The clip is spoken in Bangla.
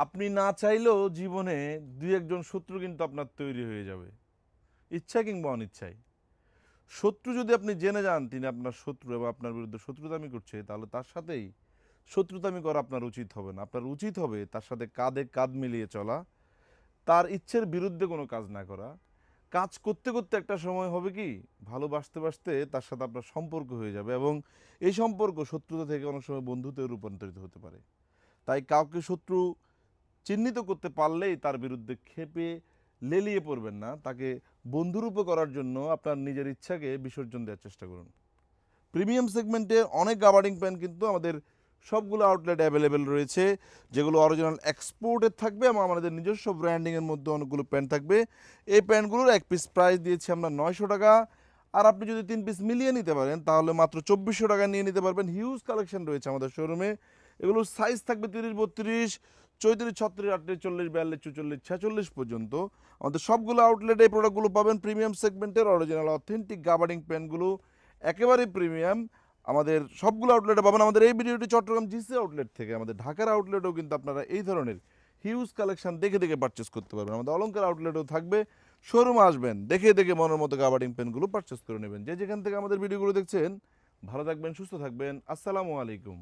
আপনি না চাইলেও জীবনে দুই একজন শত্রু কিন্তু আপনার তৈরি হয়ে যাবে, ইচ্ছা কিংবা অনিচ্ছায়। শত্রু যদি আপনি জেনে যান তিনি আপনার শত্রু এবং আপনার বিরুদ্ধে শত্রুতামি করছে, তাহলে তার সাথেই শত্রুতামি করা আপনার উচিত হবে না। আপনার উচিত হবে তার সাথে কাঁধে কাঁধ মিলিয়ে চলা, তার ইচ্ছের বিরুদ্ধে কোনো কাজ না করা। কাজ করতে করতে একটা সময় হবে কি, ভালোবাসতে বাসতে তার সাথে আপনার সম্পর্ক হয়ে যাবে, এবং এই সম্পর্ক শত্রুতা থেকে অনেক সময় বন্ধুত্বে রূপান্তরিত হতে পারে। তাই কাউকে শত্রু চিহ্নিত করতে পারলেই তার বিরুদ্ধে ক্ষেপে লেলিয়ে পড়বেন না, তাকে বন্ধুরূপে করার জন্য আপনার নিজের ইচ্ছাকে বিসর্জন দেওয়ার চেষ্টা করুন। প্রিমিয়াম সেগমেন্টের অনেক গাবার্ডিং প্যান্ট কিন্তু আমাদের সবগুলো আউটলেট অ্যাভেলেবেল রয়েছে, যেগুলো অরিজিনাল এক্সপোর্টের থাকবে এবং আমাদের নিজস্ব ব্র্যান্ডিংয়ের মধ্যে অনেকগুলো প্যান্ট থাকবে। এই প্যান্টগুলোর এক পিস প্রাইস দিয়েছি আমরা 900 টাকা। আর আপনি যদি 3 পিস মিলিয়ে নিতে পারেন তাহলে মাত্র 2400 টাকা নিয়ে নিতে পারবেন। হিউজ কালেকশন রয়েছে আমাদের শোরুমে। এগুলোর সাইজ থাকবে 30, 32, 34, 36, 38, 40, 42, 44, 46 পর্যন্ত। আমাদের সবগুলো আউটলেটে এই প্রোডাক্টগুলো পাবেন। প্রিমিয়াম সেগমেন্টের অরিজিনাল অথেন্টিক গাবার্ডিং প্যান্টগুলো একেবারেই প্রিমিয়াম আমাদের সবগুলো আউটলেটে পাবেন। আমাদের এই ভিডিওটি চট্টগ্রাম জিসি আউটলেট থেকে, আমাদের ঢাকার আউটলেটেও কিন্তু আপনারা এই ধরনের হিউজ কালেকশন দেখে দেখে পারচেস করতে পারবেন। আমাদের অলংকার আউটলেটেও থাকবে। শোরুমে আসবেন, দেখে দেখে মনের মতো গাবার্ডিং পেনগুলো পারচেস করে নেবেন। যে যেখান থেকে আমাদের ভিডিওগুলো দেখছেন, ভালো থাকবেন, সুস্থ থাকবেন। আসসালামু আলাইকুম।